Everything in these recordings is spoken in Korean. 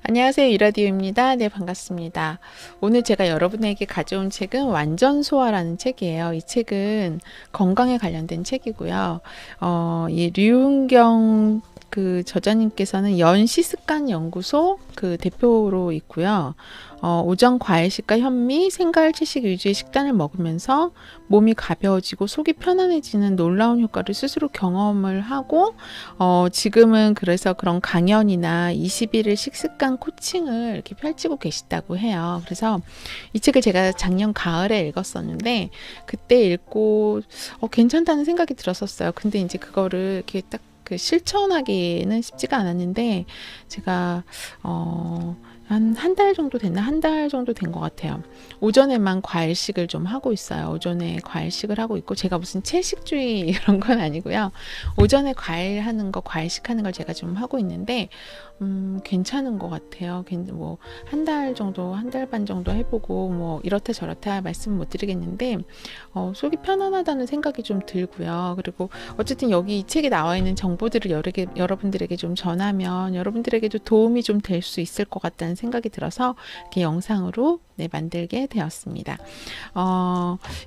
안녕하세요. 이라디오입니다. 네, 반갑습니다. 오늘 제가 여러분에게 가져온 책은 완전소화라는 책이에요. 이 책은 건강에 관련된 책이고요. 이 류은경 그 저자님께서는 연시습관연구소 그 대표로 있고요. 오전 과일식과 현미, 생과일 채식 위주의 식단을 먹으면서 몸이 가벼워지고 속이 편안해지는 놀라운 효과를 스스로 경험을 하고 지금은 그래서 그런 강연이나 21일 식습관 코칭을 이렇게 펼치고 계시다고 해요. 그래서 이 책을 제가 작년 가을에 읽었었는데 그때 읽고 괜찮다는 생각이 들었었어요. 근데 이제 그거를 이렇게 딱 그 실천하기는 쉽지가 않았는데 제가 한 달 정도 됐나? 한 달 정도 된 것 같아요. 오전에만 과일식을 좀 하고 있어요. 오전에 과일식을 하고 있고, 제가 무슨 채식주의 이런 건 아니고요. 오전에 과일 하는 거, 과일식 하는 걸 제가 좀 하고 있는데, 괜찮은 것 같아요. 뭐, 한 달 정도, 한 달 반 정도 해보고, 뭐, 이렇다 저렇다 말씀 못 드리겠는데, 속이 편안하다는 생각이 좀 들고요. 그리고 어쨌든 여기 이 책에 나와 있는 정보들을 여러분들에게 좀 전하면 여러분들에게도 도움이 좀 될 수 있을 것 같다는 생각이 들어서 이렇게 영상으로 만들게 되었습니다.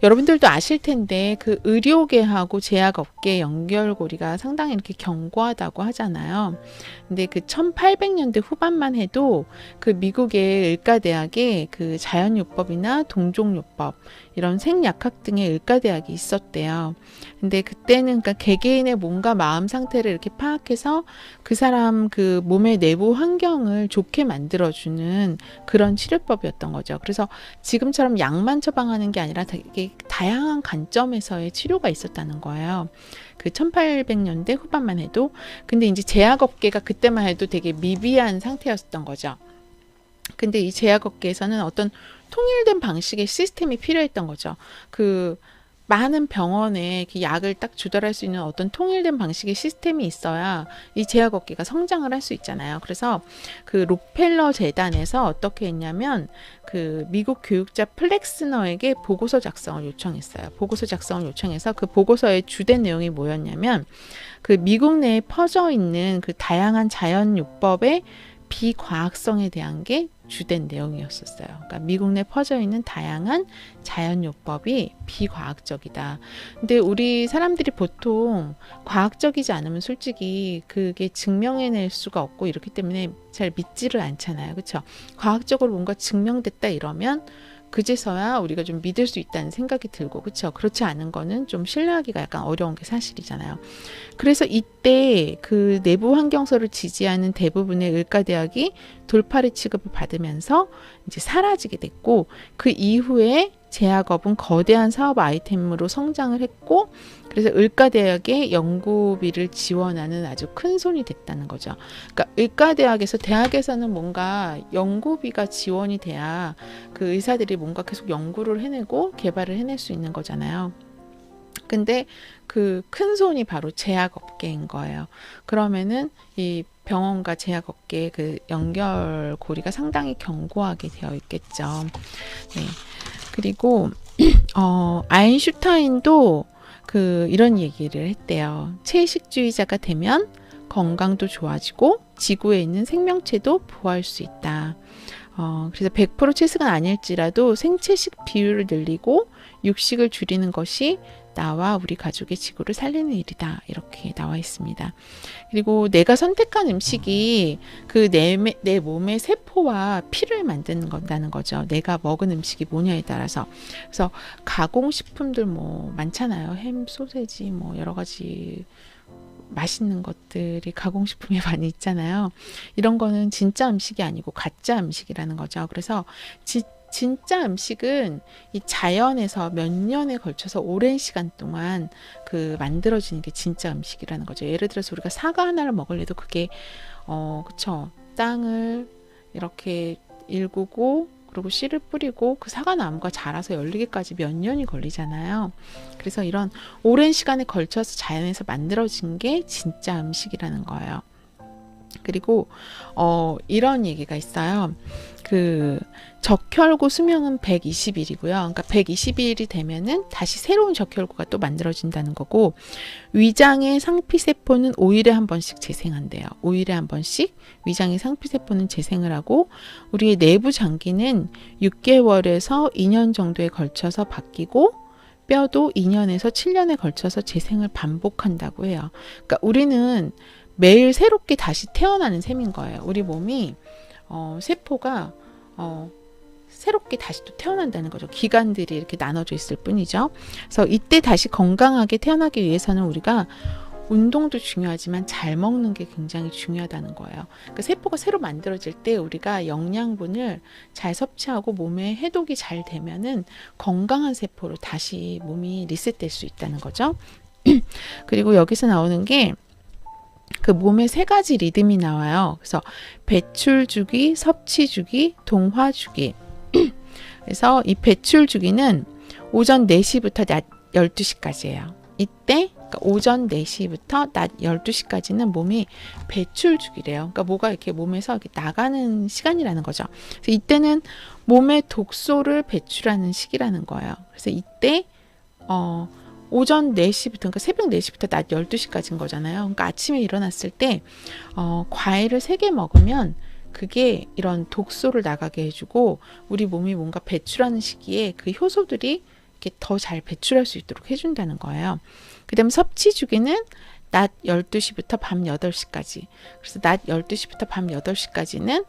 여러분들도 아실 텐데 그 의료계하고 제약업계 연결고리가 상당히 이렇게 견고하다고 하잖아요. 근데 그 1800년대 후반만 해도 그 미국의 의과대학에 그 자연요법이나 동종요법 이런 생약학 등의 의과대학이 있었대요. 근데 그때는 그러니까 개개인의 몸과 마음 상태를 이렇게 파악해서 그 사람 그 몸의 내부 환경을 좋게 만들어주는 그런 치료법이었던 거죠. 그래서 지금처럼 약만 처방하는 게 아니라 되게 다양한 관점에서의 치료가 있었다는 거예요. 그 1800년대 후반만 해도. 근데 이제 제약업계가 그때만 해도 되게 미비한 상태였던 거죠. 근데 이 제약업계에서는 어떤 통일된 방식의 시스템이 필요했던 거죠. 그 많은 병원에 약을 딱 조달할 수 있는 어떤 통일된 방식의 시스템이 있어야 이 제약업계가 성장을 할 수 있잖아요. 그래서 그 록펠러 재단에서 어떻게 했냐면 그 미국 교육자 플렉스너에게 보고서 작성을 요청했어요. 보고서 작성을 요청해서 그 보고서의 주된 내용이 뭐였냐면 그 미국 내에 퍼져 있는 그 다양한 자연요법의 비과학성에 대한 게 주된 내용이었었어요. 그러니까 미국 내 퍼져 있는 다양한 자연요법이 비과학적이다. 근데 우리 사람들이 보통 과학적이지 않으면 솔직히 그게 증명해낼 수가 없고 이렇기 때문에 잘 믿지를 않잖아요. 그렇죠? 과학적으로 뭔가 증명됐다 이러면 그제서야 우리가 좀 믿을 수 있다는 생각이 들고, 그렇죠? 그렇지 않은 거는 좀 신뢰하기가 약간 어려운 게 사실이잖아요. 그래서 이때 그 내부 환경서를 지지하는 대부분의 의과대학이 돌파리 취급을 받으면서 이제 사라지게 됐고, 그 이후에 제약업은 거대한 사업 아이템으로 성장을 했고, 그래서 의과대학의 연구비를 지원하는 아주 큰 손이 됐다는 거죠. 그러니까 의과대학에서 대학에서는 뭔가 연구비가 지원이 돼야 그 의사들이 뭔가 계속 연구를 해내고 개발을 해낼 수 있는 거잖아요. 근데 그 큰 손이 바로 제약업계인 거예요. 그러면은 이 병원과 제약업계의 그 연결고리가 상당히 견고하게 되어 있겠죠. 네. 그리고 아인슈타인도 그 이런 얘기를 했대요. 채식주의자가 되면 건강도 좋아지고 지구에 있는 생명체도 보호할 수 있다. 그래서 100% 채식은 아닐지라도 생채식 비율을 늘리고 육식을 줄이는 것이 나와 우리 가족의 지구를 살리는 일이다. 이렇게 나와 있습니다. 그리고 내가 선택한 음식이 그 내 몸의 세포와 피를 만든다는 거죠. 내가 먹은 음식이 뭐냐에 따라서. 그래서 가공식품들 뭐 많잖아요. 햄, 소세지 뭐 여러 가지 맛있는 것들이 가공식품에 많이 있잖아요. 이런 거는 진짜 음식이 아니고 가짜 음식이라는 거죠. 그래서 진짜 음식은 이 자연에서 몇 년에 걸쳐서 오랜 시간 동안 그 만들어지는 게 진짜 음식이라는 거죠. 예를 들어서 우리가 사과 하나를 먹으려도 그게 그쵸, 땅을 이렇게 일구고 그리고 씨를 뿌리고 그 사과나무가 자라서 열리기까지 몇 년이 걸리잖아요. 그래서 이런 오랜 시간에 걸쳐서 자연에서 만들어진 게 진짜 음식이라는 거예요. 그리고 이런 얘기가 있어요. 그 적혈구 수명은 120일이고요. 그러니까 120일이 되면은 다시 새로운 적혈구가 또 만들어진다는 거고, 위장의 상피세포는 5일에 한 번씩 재생한대요. 5일에 한 번씩 위장의 상피세포는 재생을 하고, 우리의 내부 장기는 6개월에서 2년 정도에 걸쳐서 바뀌고, 뼈도 2년에서 7년에 걸쳐서 재생을 반복한다고 해요. 그러니까 우리는 매일 새롭게 다시 태어나는 셈인 거예요. 우리 몸이 세포가 새롭게 다시 또 태어난다는 거죠. 기관들이 이렇게 나눠져 있을 뿐이죠. 그래서 이때 다시 건강하게 태어나기 위해서는 우리가 운동도 중요하지만 잘 먹는 게 굉장히 중요하다는 거예요. 그러니까 세포가 새로 만들어질 때 우리가 영양분을 잘 섭취하고 몸에 해독이 잘 되면은 건강한 세포로 다시 몸이 리셋될 수 있다는 거죠. 그리고 여기서 나오는 게 그 몸에 세 가지 리듬이 나와요. 그래서 배출 주기, 섭취 주기, 동화 주기. 그래서 이 배출 주기는 오전 4시부터 낮 12시까지예요. 이때 그러니까 오전 4시부터 낮 12시까지는 몸이 배출 주기래요. 그러니까 뭐가 이렇게 몸에서 이렇게 나가는 시간이라는 거죠. 그래서 이때는 몸의 독소를 배출하는 시기라는 거예요. 그래서 이때 오전 4시부터, 그러니까 새벽 4시부터 낮 12시까지인 거잖아요. 그러니까 아침에 일어났을 때 과일을 3개 먹으면 그게 이런 독소를 나가게 해주고 우리 몸이 뭔가 배출하는 시기에 그 효소들이 이렇게 더 잘 배출할 수 있도록 해준다는 거예요. 그 다음에 섭취 주기는 낮 12시부터 밤 8시까지. 그래서 낮 12시부터 밤 8시까지는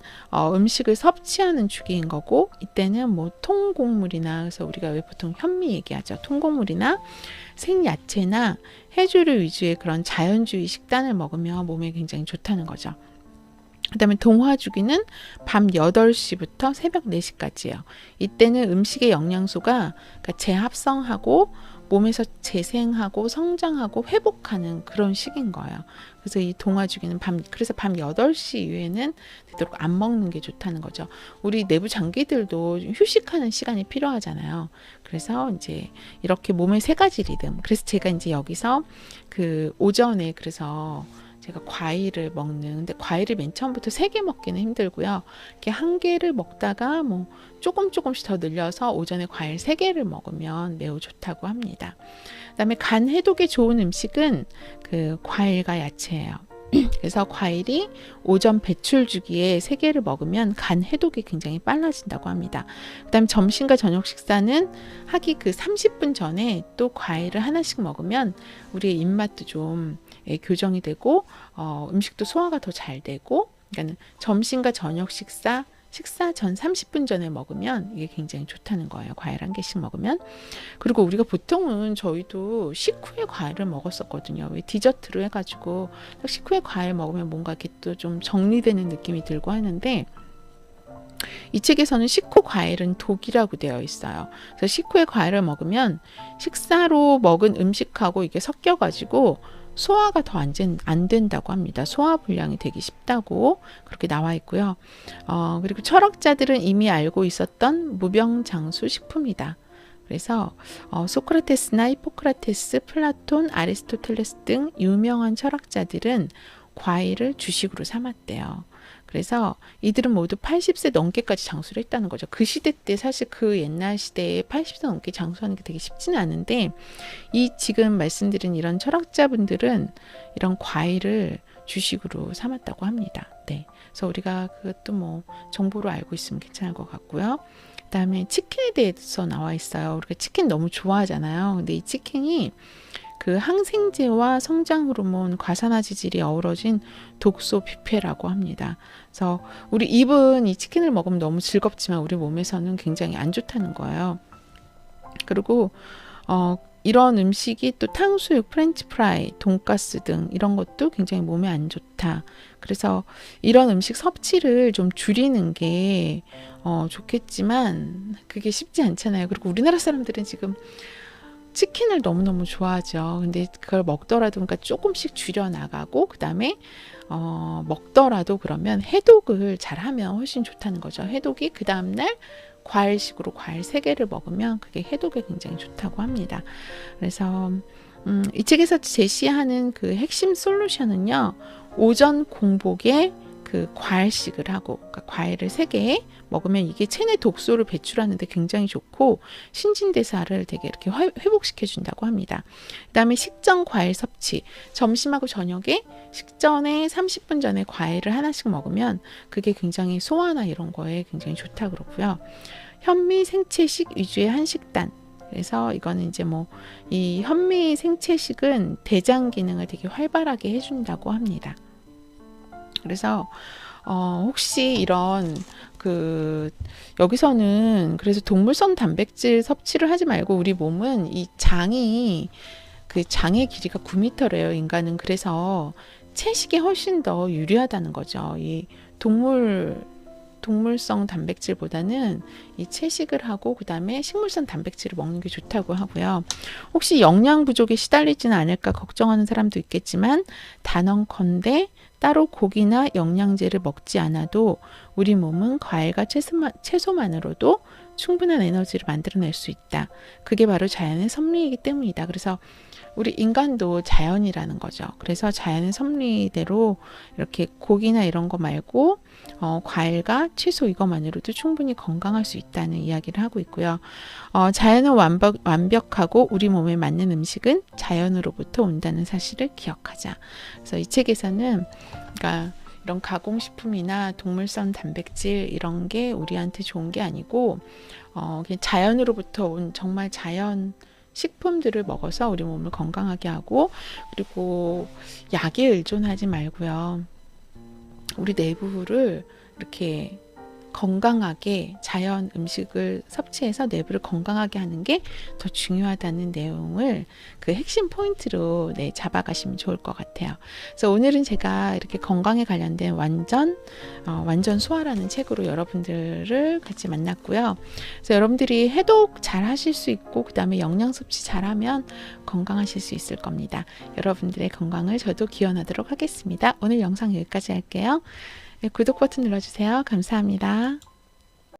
음식을 섭취하는 주기인 거고, 이때는 뭐 통곡물이나, 그래서 우리가 왜 보통 현미 얘기하죠. 통곡물이나 생야채나 해조류 위주의 그런 자연주의 식단을 먹으면 몸에 굉장히 좋다는 거죠. 그 다음에 동화 주기는 밤 8시부터 새벽 4시까지예요. 이때는 음식의 영양소가 그러니까 재합성하고 몸에서 재생하고 성장하고 회복하는 그런 시기인 거예요. 그래서 이 동화 주기는 그래서 밤 8시 이후에는 되도록 안 먹는 게 좋다는 거죠. 우리 내부 장기들도 휴식하는 시간이 필요하잖아요. 그래서 이제 이렇게 몸의 세 가지 리듬. 그래서 제가 이제 여기서 그 오전에 그래서 제가 과일을 먹는, 근데 과일을 맨 처음부터 3개 먹기는 힘들고요. 이렇게 1개를 먹다가 뭐 조금씩 더 늘려서 오전에 과일 3개를 먹으면 매우 좋다고 합니다. 그다음에 간 해독에 좋은 음식은 그 과일과 야채예요. 그래서 과일이 오전 배출 주기에 3개를 먹으면 간 해독이 굉장히 빨라진다고 합니다. 그다음 점심과 저녁 식사는 하기 그 30분 전에 또 과일을 하나씩 먹으면 우리의 입맛도 좀 교정이 되고 음식도 소화가 더 잘 되고, 그러니까 점심과 저녁 식사 전 30분 전에 먹으면 이게 굉장히 좋다는 거예요. 과일 1개씩 먹으면. 그리고 우리가 보통은 저희도 식후에 과일을 먹었었거든요. 왜 디저트로 해가지고 식후에 과일 먹으면 뭔가 이렇게 또 좀 정리되는 느낌이 들고 하는데, 이 책에서는 식후 과일은 독이라고 되어 있어요. 그래서 식후에 과일을 먹으면 식사로 먹은 음식하고 이게 섞여가지고 소화가 더 안 된다고 합니다. 소화 불량이 되기 쉽다고 그렇게 나와 있고요. 그리고 철학자들은 이미 알고 있었던 무병장수 식품이다. 그래서 소크라테스나 히포크라테스, 플라톤, 아리스토텔레스 등 유명한 철학자들은 과일을 주식으로 삼았대요. 그래서 이들은 모두 80세 넘게까지 장수를 했다는 거죠. 그 시대 때 사실 그 옛날 시대에 80세 넘게 장수하는 게 되게 쉽지는 않은데, 이 지금 말씀드린 이런 철학자분들은 이런 과일을 주식으로 삼았다고 합니다. 네. 그래서 우리가 그것도 뭐 정보로 알고 있으면 괜찮을 것 같고요. 그다음에 치킨에 대해서 나와 있어요. 우리가 치킨 너무 좋아하잖아요. 근데 이 치킨이 그 항생제와 성장 호르몬, 과산화 지질이 어우러진 독소 뷔페라고 합니다. 그래서 우리 입은 이 치킨을 먹으면 너무 즐겁지만 우리 몸에서는 굉장히 안 좋다는 거예요. 그리고 이런 음식이 또 탕수육, 프렌치 프라이, 돈가스 등 이런 것도 굉장히 몸에 안 좋다. 그래서 이런 음식 섭취를 좀 줄이는 게 좋겠지만 그게 쉽지 않잖아요. 그리고 우리나라 사람들은 지금 치킨을 너무너무 좋아하죠. 근데 그걸 먹더라도 그러니까 조금씩 줄여 나가고, 그 다음에 먹더라도 그러면 해독을 잘 하면 훨씬 좋다는 거죠. 해독이 그 다음날 과일식으로 과일 3개를 먹으면 그게 해독에 굉장히 좋다고 합니다. 그래서 이 책에서 제시하는 그 핵심 솔루션은요, 오전 공복에 그 과일식을 하고, 그러니까 과일을 3개 먹으면 이게 체내 독소를 배출하는데 굉장히 좋고 신진대사를 되게 이렇게 회복시켜 준다고 합니다. 그다음에 식전 과일 섭취, 점심하고 저녁에 식전에 30분 전에 과일을 하나씩 먹으면 그게 굉장히 소화나 이런 거에 굉장히 좋다 그러고요. 현미 생채식 위주의 한식단, 그래서 이거는 이제 뭐 이 현미 생채식은 대장 기능을 되게 활발하게 해준다고 합니다. 그래서 혹시 이런 여기서는 그래서 동물성 단백질 섭취를 하지 말고, 우리 몸은 이 장이 장의 길이가 9m래요. 인간은. 그래서 채식이 훨씬 더 유리하다는 거죠. 이 동물성 단백질보다는 이 채식을 하고 그다음에 식물성 단백질을 먹는 게 좋다고 하고요. 혹시 영양 부족에 시달리지는 않을까 걱정하는 사람도 있겠지만, 단언컨대 따로 고기나 영양제를 먹지 않아도 우리 몸은 과일과 채소만으로도 충분한 에너지를 만들어낼 수 있다. 그게 바로 자연의 섭리이기 때문이다. 그래서 우리 인간도 자연이라는 거죠. 그래서 자연의 섭리대로 이렇게 고기나 이런 거 말고 과일과 채소 이것만으로도 충분히 건강할 수 있다는 이야기를 하고 있고요. 자연은 완벽하고 우리 몸에 맞는 음식은 자연으로부터 온다는 사실을 기억하자. 그래서 이 책에서는 그러니까 이런 가공식품이나 동물성 단백질 이런 게 우리한테 좋은 게 아니고 그냥 자연으로부터 온 정말 자연 식품들을 먹어서 우리 몸을 건강하게 하고, 그리고 약에 의존하지 말고요. 우리 내부를 이렇게 건강하게 자연 음식을 섭취해서 내부를 건강하게 하는 게 더 중요하다는 내용을 그 핵심 포인트로 잡아가시면 좋을 것 같아요. 그래서 오늘은 제가 이렇게 건강에 관련된 완전 소화라는 책으로 여러분들을 같이 만났고요. 그래서 여러분들이 해독 잘 하실 수 있고 그 다음에 영양 섭취 잘하면 건강하실 수 있을 겁니다. 여러분들의 건강을 저도 기원하도록 하겠습니다. 오늘 영상 여기까지 할게요. 구독 버튼 눌러주세요. 감사합니다.